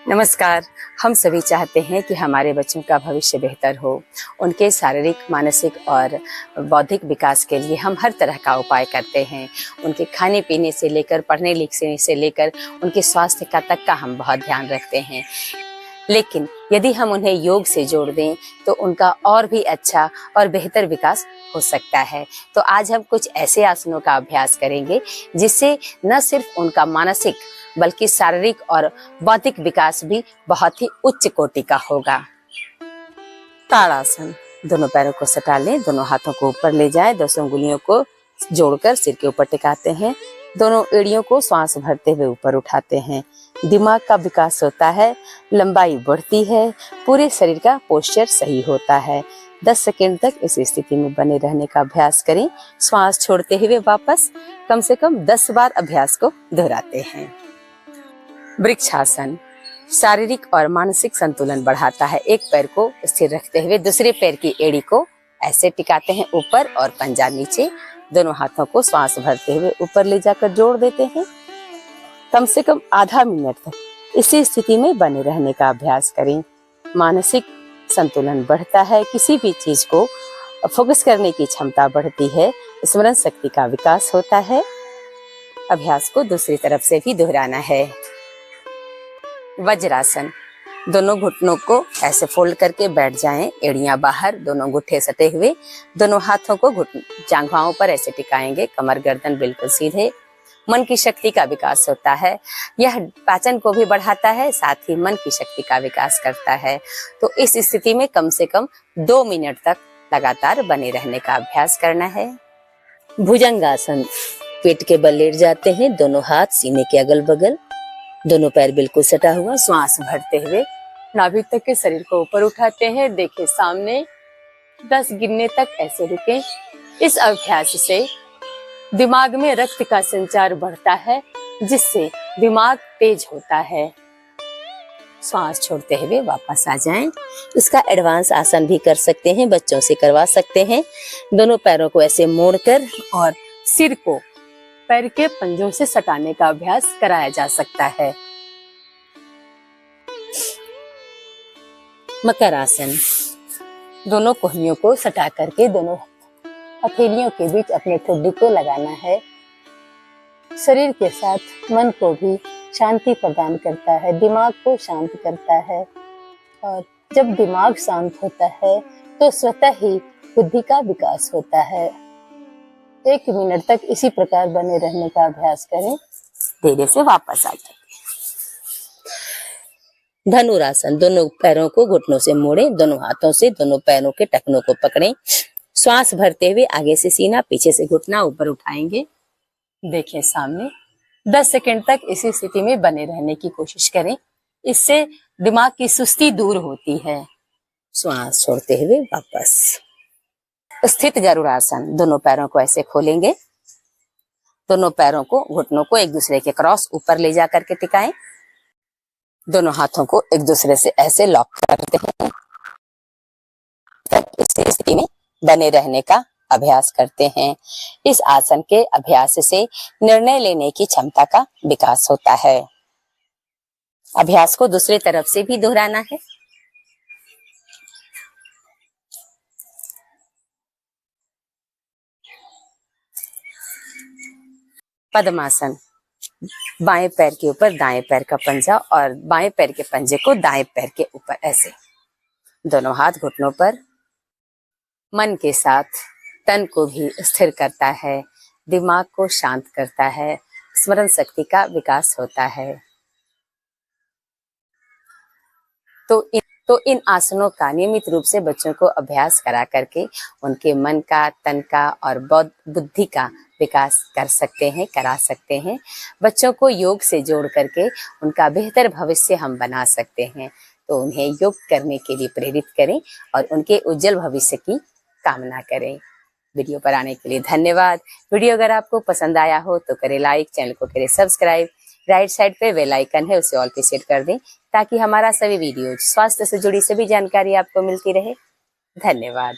नमस्कार। हम सभी चाहते हैं कि हमारे बच्चों का भविष्य बेहतर हो। उनके शारीरिक, मानसिक और बौद्धिक विकास के लिए हम हर तरह का उपाय करते हैं। उनके खाने पीने से लेकर पढ़ने लिखने से लेकर उनके स्वास्थ्य का तक का हम बहुत ध्यान रखते हैं। लेकिन यदि हम उन्हें योग से जोड़ दें तो उनका और भी अच्छा और बेहतर विकास हो सकता है। तो आज हम कुछ ऐसे आसनों का अभ्यास करेंगे जिससे न सिर्फ उनका मानसिक बल्कि शारीरिक और बौद्धिक विकास भी बहुत ही उच्च कोटि का होगा। ताड़ासन। दोनों पैरों को सटा लें, दोनों हाथों को ऊपर ले जाएं, दोनों उंगलियों को जोड़कर सिर के ऊपर टिकाते हैं, दोनों एड़ियों को श्वास भरते हुए ऊपर उठाते हैं। दिमाग का विकास होता है, लंबाई बढ़ती है, पूरे शरीर का पोस्चर सही होता है। 10 सेकंड तक इस स्थिति में बने रहने का अभ्यास करें। श्वास छोड़ते हुए वापस कम से कम 10 बार अभ्यास को दोहराते हैं। वृक्षासन शारीरिक और मानसिक संतुलन बढ़ाता है। एक पैर को स्थिर रखते हुए दूसरे पैर की एड़ी को ऐसे टिकाते हैं ऊपर और पंजा नीचे। दोनों हाथों को श्वास भरते हुए ऊपर ले जाकर जोड़ देते हैं। कम से कम आधा मिनट तक इसी स्थिति में बने रहने का अभ्यास करें। मानसिक संतुलन बढ़ता है, किसी भी चीज को फोकस करने की क्षमता बढ़ती है, स्मरण शक्ति का विकास होता है। अभ्यास को दूसरी तरफ से भी दोहराना है। वज्रासन। दोनों घुटनों को ऐसे फोल्ड करके बैठ जाएं, एड़ियां बाहर, दोनों गुट्ठे सटे हुए, दोनों हाथों को जांघाओं पर ऐसे टिकाएंगे, कमर गर्दन बिल्कुल सीधे। मन की शक्ति का विकास होता है, यह पाचन को भी बढ़ाता है, साथ ही मन की शक्ति का विकास करता है। तो इस स्थिति में कम से कम 2 मिनट तक लगातार बने रहने का अभ्यास करना है। भुजंगासन। पेट के बल लेट जाते हैं, दोनों हाथ सीने के अगल बगल, दोनों पैर बिल्कुल सटा हुआ, श्वास भरते हुए नाभि तक के शरीर को ऊपर उठाते हैं। देखिए सामने 10 गिनने तक ऐसे रुकें। इस अभ्यास से दिमाग में रक्त का संचार बढ़ता है, जिससे दिमाग तेज होता है। श्वास छोड़ते हुए वापस आ जाएं। इसका एडवांस आसन भी कर सकते हैं, बच्चों से करवा सकते हैं। दोनों पैरों को ऐसे मोड़कर और सिर को पैर के पंजों से सटाने का अभ्यास कराया जा सकता है। मकर आसन। दोनों कोहनियों को सटा करके दोनों हथेलियों के बीच अपने ठुड्डी को लगाना है। शरीर के साथ मन को भी शांति प्रदान करता है, दिमाग को शांत करता है। और जब दिमाग शांत होता है तो स्वतः ही बुद्धि का विकास होता है। 1 मिनट तक इसी प्रकार बने रहने का अभ्यास करें, धीरे से वापस आ जाए। धनुरासन। दोनों पैरों को घुटनों से मोड़ें, दोनों हाथों से दोनों पैरों के टखनों को पकड़ें। श्वास भरते हुए आगे से सीना, पीछे से घुटना ऊपर उठाएंगे। देखें सामने 10 सेकंड तक इसी स्थिति में बने रहने की कोशिश करें, इससे दिमाग की सुस्ती दूर होती है। श्वास छोड़ते हुए वापस। स्थित गरुड़ासन। दोनों पैरों को ऐसे खोलेंगे, दोनों पैरों को घुटनों को एक दूसरे के क्रॉस ऊपर ले जाकर के टिकाएं। दोनों हाथों को एक दूसरे से ऐसे लॉक करते हैं, तक इस स्थिति में बने रहने का अभ्यास करते हैं। इस आसन के अभ्यास से निर्णय लेने की क्षमता का विकास होता है। अभ्यास को दूसरी तरफ से भी दोहराना है। पद्मासन। बाएं पैर के ऊपर दाएं पैर का पंजा और बाएं पैर के पंजे को दाएं पैर के ऊपर ऐसे, दोनों हाथ घुटनों पर। मन के साथ तन को भी स्थिर करता है, दिमाग को शांत करता है, स्मरण शक्ति का विकास होता है। तो इन आसनों का नियमित रूप से बच्चों को अभ्यास करा करके उनके मन का, तन का और बुद्धि का विकास करा सकते हैं। बच्चों को योग से जोड़ करके उनका बेहतर भविष्य हम बना सकते हैं। तो उन्हें योग करने के लिए प्रेरित करें और उनके उज्जवल भविष्य की कामना करें। वीडियो पर आने के लिए धन्यवाद। वीडियो अगर आपको पसंद आया हो तो करें लाइक, चैनल को करें सब्सक्राइब। राइट साइड पे बेल आइकन है, उसे ऑल पे सेट कर दें ताकि हमारा सभी वीडियो स्वास्थ्य से जुड़ी सभी जानकारी आपको मिलती रहे। धन्यवाद।